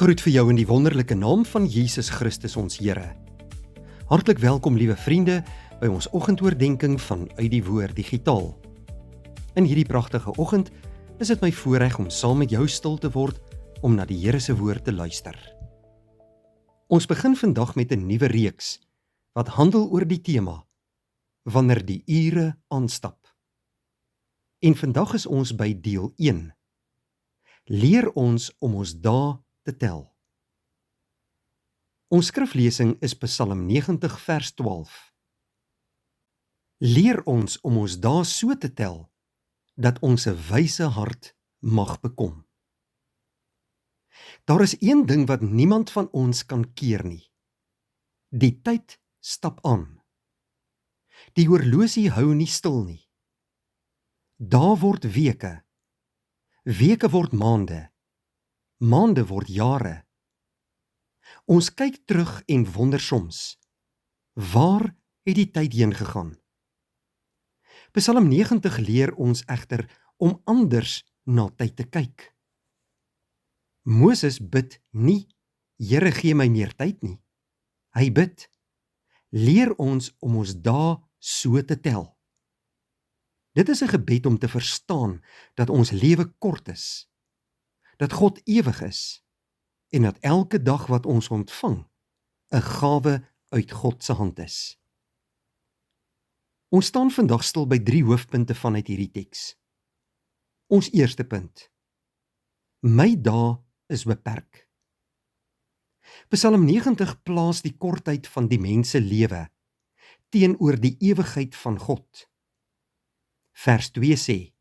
Ek groet vir jou in die wonderlike naam van Jesus Christus ons Here. Hartlik welkom liewe vriende by ons oggendoordenkings van Uit die Woord Digitaal. In hierdie pragtige oggend is dit my voorreg om saam met jou stil te word om na die Here se woord te luister. Ons begin vandag met 'n nuwe reeks wat handel oor die tema wanneer die ure aanstap. En vandag is ons by deel 1. Leer ons om ons dae te tel. Ons skriflesing is Psalm 90 vers 12. Leer ons om ons dae so te tel, dat ons 'n wyse hart mag bekom. Daar is een ding wat niemand van ons kan keer nie. Die tyd stap aan. Die horlosie hou nie stil nie. Dae word weke, weke word maande, maande word jare. Ons kyk terug en wonder soms, waar het die tyd heen gegaan? Psalm 90 leer ons egter om anders na tyd te kyk. Moses bid nie, Here gee my meer tyd nie. Hy bid, leer ons om ons dae so te tel. Dit is 'n gebed om te verstaan dat ons lewe kort is, dat God ewig is, en dat elke dag wat ons ontvang, 'n gawe uit God se hand is. Ons staan vandag stil by 3 hoofpunte vanuit hierdie teks. Ons eerste punt. My dae is beperk. Psalm 90 plaas die kortheid van die mens se lewe teenoor die ewigheid van God. Vers 2 sê,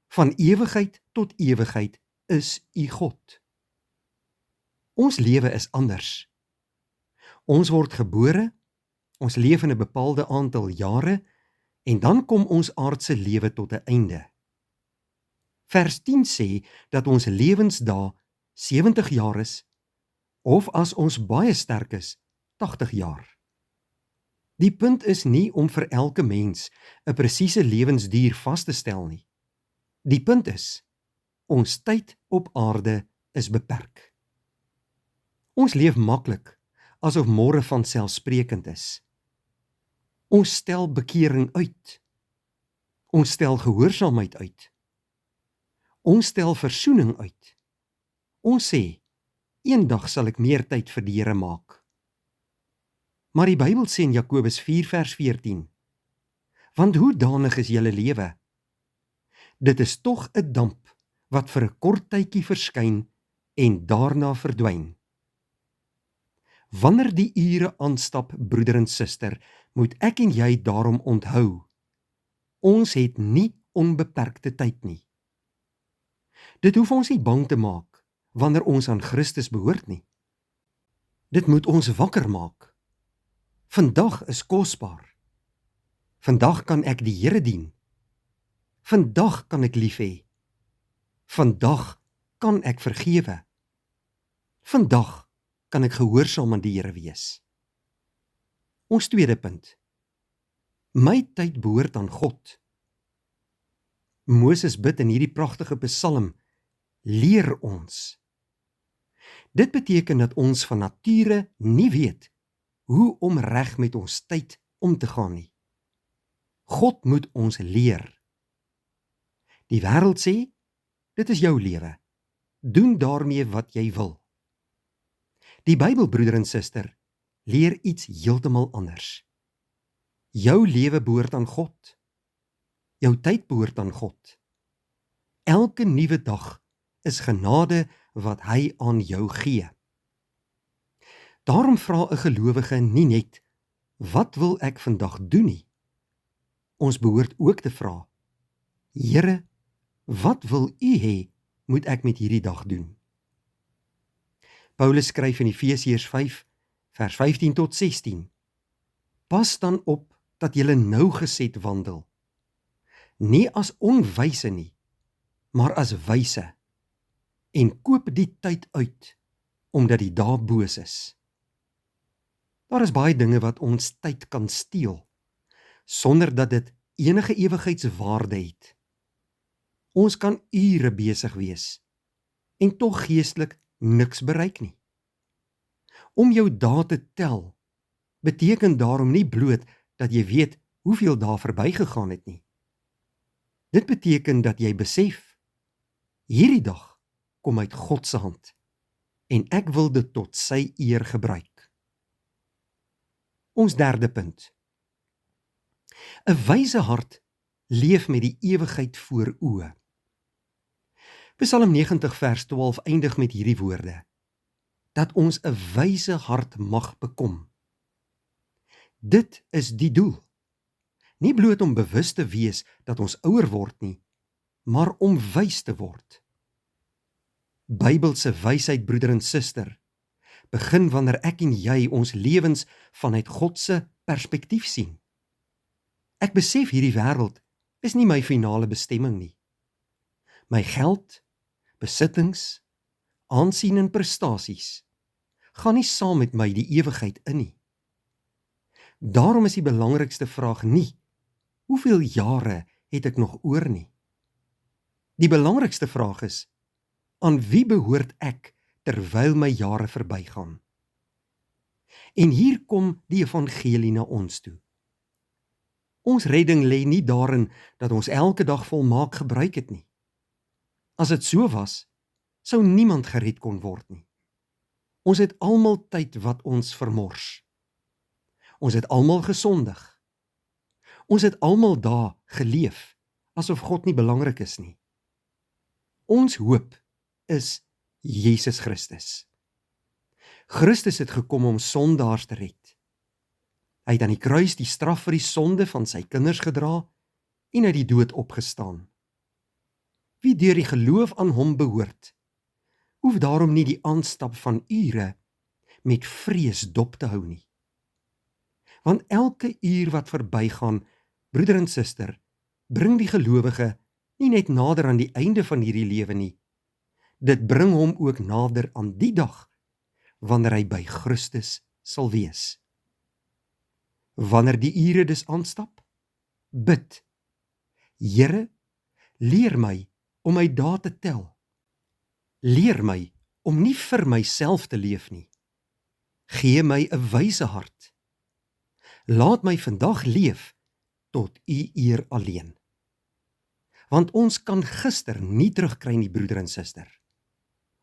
van ewigheid tot ewigheid is U God. Ons lewe is anders. Ons word gebore, ons leef in 'n bepaalde aantal jare, en dan kom ons aardse lewe tot 'n einde. Vers 10 sê dat ons lewensdae 70 jaar is, of as ons baie sterk is, 80 jaar. Die punt is nie om vir elke mens 'n presiese lewensduur vas te stel nie. Die punt is, ons tyd op aarde is beperk. Ons leef maklik, asof môre vanselfsprekend is. Ons stel bekering uit. Ons stel gehoorsaamheid uit. Ons stel versoening uit. Ons sê, eendag sal ek meer tyd vir die Here maak. Maar die Bybel sê in Jakobus 4 vers 14, want hoe danig is julle lewe? Dit is tog 'n damp wat vir 'n kort tydjie verskyn en daarna verdwyn. Wanneer die ure aanstap, broeder en suster, moet ek en jy daarom onthou, ons het nie onbeperkte tyd nie. Dit hoef ons nie bang te maak, wanneer ons aan Christus behoort nie. Dit moet ons wakker maak. Vandag is kosbaar. Vandag kan ek die Here dien. Vandag kan ek lief hê. Vandag kan ek vergewe. Vandag kan ek gehoorsaam aan die Here wees. Ons tweede punt. My tyd behoort aan God. Moses bid in hierdie pragtige psalm, leer ons. Dit beteken dat ons van nature nie weet hoe om reg met ons tyd om te gaan nie. God moet ons leer. Die wêreld sê, dit is jou lewe. Doen daarmee wat jy wil. Die Bybel, broeder en suster, leer iets heeltemal anders. Jou lewe behoort aan God. Jou tyd behoort aan God. Elke nuwe dag is genade wat hy aan jou gee. Daarom vra 'n gelowige nie net, wat wil ek vandag doen nie? Ons behoort ook te vra, Here, wat wil U hê moet ek met hierdie dag doen? Paulus skryf in Efesiërs 5, vers 15 tot 16. Pas dan op dat julle nougeset wandel, nie as onwyse nie, maar as wyse, en koop die tyd uit, omdat die dae boos is. Daar is baie dinge wat ons tyd kan steel, sonder dat dit enige ewigheidswaarde het. Ons kan ure besig wees, en tog geestelik niks bereik nie. Om jou dae te tel, beteken daarom nie bloot dat jy weet hoeveel dae verbygegaan het nie. Dit beteken dat jy besef, hierdie dag kom uit God se hand, en ek wil dit tot sy eer gebruik. Ons derde punt. 'n Wyse hart leef met die ewigheid voor oë. Psalm 90 vers 12 eindig met hierdie woorde, dat ons 'n wyse hart mag bekom. Dit is die doel. Nie bloot om bewus te wees dat ons ouer word nie, maar om wys te word. Bybelse wysheid, broeder en suster, begin wanneer ek en jy ons lewens vanuit God se perspektief sien. Ek besef hierdie wêreld is nie my finale bestemming nie. My geld, besittings, aansien en prestasies gaan nie saam met my die ewigheid in nie. Daarom is die belangrikste vraag nie, hoeveel jare het ek nog oor nie? Die belangrikste vraag is, aan wie behoort ek terwyl my jare verbygaan? En hier kom die evangelie na ons toe. Ons redding lê nie daarin dat ons elke dag volmaak gebruik het nie. As dit so was, sou niemand gered kon word nie. Ons het almal tyd wat ons vermors. Ons het almal gesondig. Ons het almal daar geleef, asof God nie belangrik is nie. Ons hoop is Jesus Christus. Christus het gekom om sondaars te red. Hy het aan die kruis die straf vir die sonde van sy kinders gedra en uit die dood opgestaan. Wie deur die geloof aan hom behoort, hoef daarom nie die aanstap van ure met vrees dop te hou nie. Want elke uur wat verbygaan, broeder en suster, bring die gelowige nie net nader aan die einde van hierdie lewe nie, dit bring hom ook nader aan die dag, wanneer hy by Christus sal wees. Wanneer die ure dus aanstap, bid, Here, leer my om my dae te tel. Leer my om nie vir myself te leef nie. Gee my 'n wyse hart. Laat my vandag leef tot U eer alleen. Want ons kan gister nie terugkry nie, broeder en suster.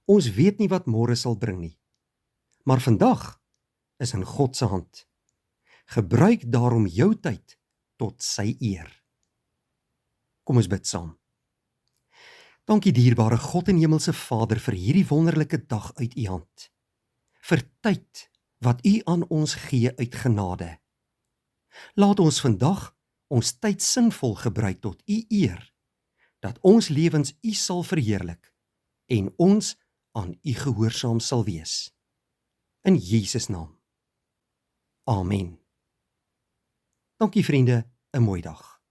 Ons weet nie wat môre sal bring nie. Maar vandag is in God se hand. Gebruik daarom jou tyd tot sy eer. Kom ons bid saam. Dankie dierbare God en Hemelse Vader vir hierdie wonderlike dag uit U hand. Vir tyd wat U aan ons gee uit genade. Laat ons vandag ons tyd sinvol gebruik tot U eer, dat ons lewens U sal verheerlik en ons aan U gehoorsaam sal wees. In Jesus naam. Amen. Dankie vriende, 'n mooi dag.